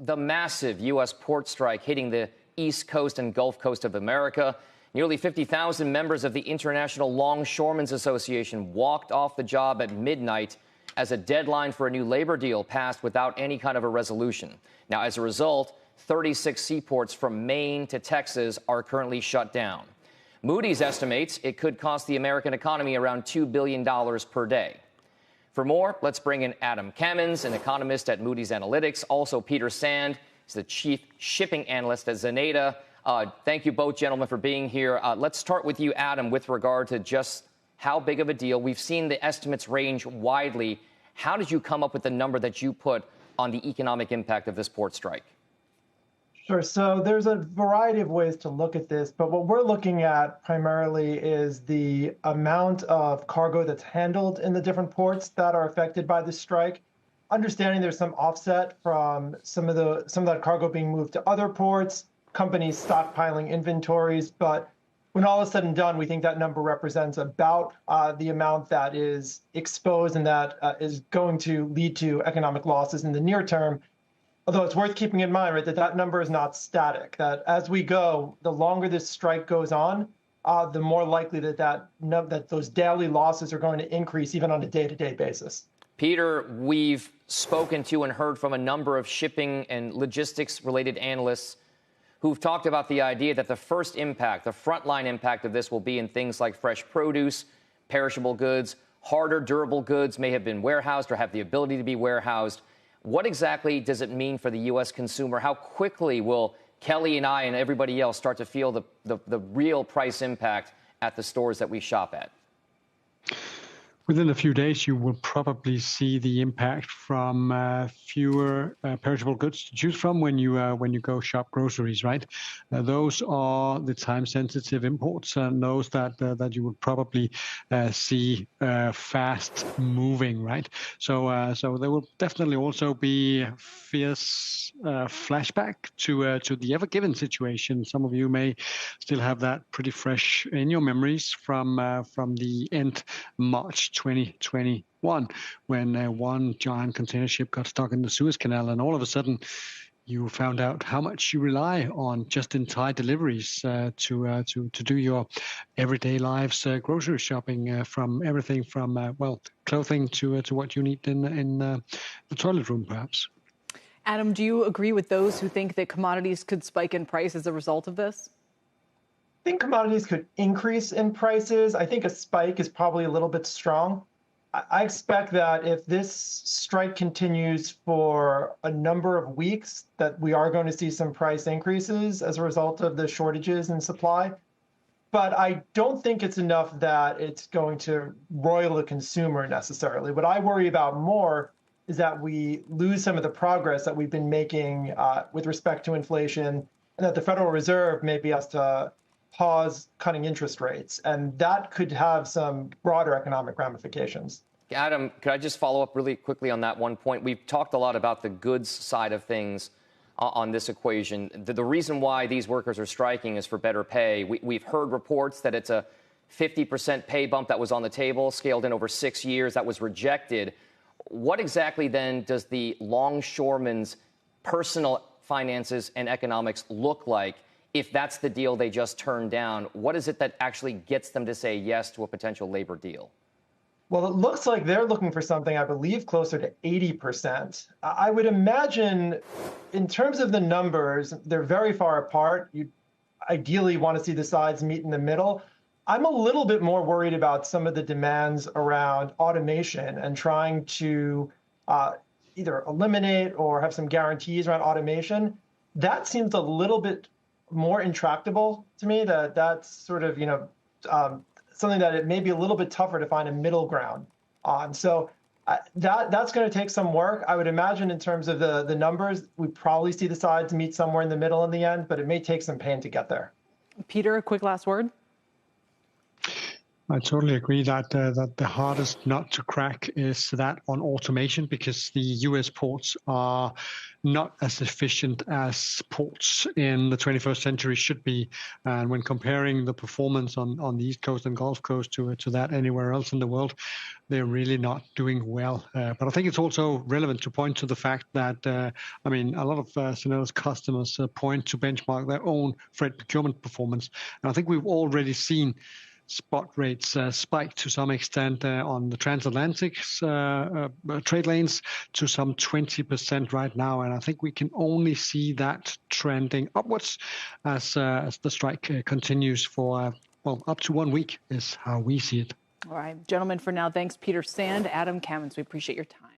the massive U.S. port strike hitting the East Coast and Gulf Coast of America. Nearly 50,000 members of the International Longshoremen's Association walked off the job at midnight as a deadline for a new labor deal passed without any kind of a resolution. Now, as a result, 36 seaports from Maine to Texas are currently shut down. Moody's estimates it could cost the American economy around $2 billion per day. For more, let's bring in Adam Kamins, an economist at Moody's Analytics. Also, Peter Sand is the chief shipping analyst at Xeneta. Thank you both, gentlemen, for being here. Let's start with you, Adam, with regard to just how big of a deal. We've seen the estimates range widely. How did you come up with the number that you put on the economic impact of this port strike? Sure. So there's a variety of ways to look at this, but what we're looking at primarily is the amount of cargo that's handled in the different ports that are affected by the strike. Understanding there's some offset from some of that cargo being moved to other ports, companies stockpiling inventories, but when all is said and done, we think that number represents about the amount that is exposed and that is going to lead to economic losses in the near term. Although it's worth keeping in mind, right, that number is not static, that as we go, the longer this strike goes on, the more likely that those daily losses are going to increase even on a day-to-day basis. Peter, we've spoken to and heard from a number of shipping and logistics-related analysts who've talked about the idea that the first impact, the frontline impact of this will be in things like fresh produce, perishable goods, harder durable goods may have been warehoused or have the ability to be warehoused. What exactly does it mean for the U.S. consumer? How quickly will Kelly and I and everybody else start to feel the real price impact at the stores that we shop at? Within a few days, you will probably see the impact from fewer perishable goods to choose from when you go shop groceries, right? Those are the time-sensitive imports, and those that you would probably see fast moving, right? So there will definitely also be fierce flashback to the Ever Given situation. Some of you may still have that pretty fresh in your memories from the end March 2021, when one giant container ship got stuck in the Suez Canal, and all of a sudden you found out how much you rely on just-in-time deliveries to do your everyday lives grocery shopping, from everything from clothing to what you need in the toilet room, perhaps. Adam, do you agree with those who think that commodities could spike in price as a result of this? I think commodities could increase in prices. I think a spike is probably a little bit strong. I expect that if this strike continues for a number of weeks, that we are going to see some price increases as a result of the shortages in supply. But I don't think it's enough that it's going to roil the consumer necessarily. What I worry about more is that we lose some of the progress that we've been making with respect to inflation, and that the Federal Reserve may be asked to pause cutting interest rates, and that could have some broader economic ramifications. Adam, could I just follow up really quickly on that one point? We've talked a lot about the goods side of things on this equation. The reason why these workers are striking is for better pay. We've heard reports that it's a 50% pay bump that was on the table, scaled in over 6 years, that was rejected. What exactly then does the longshoremen's personal finances and economics look like if that's the deal they just turned down? What is it that actually gets them to say yes to a potential labor deal? Well, it looks like they're looking for something, I believe, closer to 80%. I would imagine, in terms of the numbers, they're very far apart. You ideally want to see the sides meet in the middle. I'm a little bit more worried about some of the demands around automation and trying to either eliminate or have some guarantees around automation. That seems a little bit more intractable to me. That's sort of, something that it may be a little bit tougher to find a middle ground on. So that's going to take some work. I would imagine in terms of the numbers, we probably see the sides meet somewhere in the middle in the end, but it may take some pain to get there. Peter, a quick last word. I totally agree that that the hardest nut to crack is that on automation, because the U.S. ports are not as efficient as ports in the 21st century should be. And when comparing the performance on the East Coast and Gulf Coast to that anywhere else in the world, they're really not doing well. But I think it's also relevant to point to the fact that, a lot of Xeneta's customers point to benchmark their own freight procurement performance. And I think we've already seen spot rates spike to some extent on the transatlantic trade lanes to some 20% right now. And I think we can only see that trending upwards as the strike continues for, up to 1 week is how we see it. All right, gentlemen, for now, thanks, Peter Sand, Adam Kamins. We appreciate your time.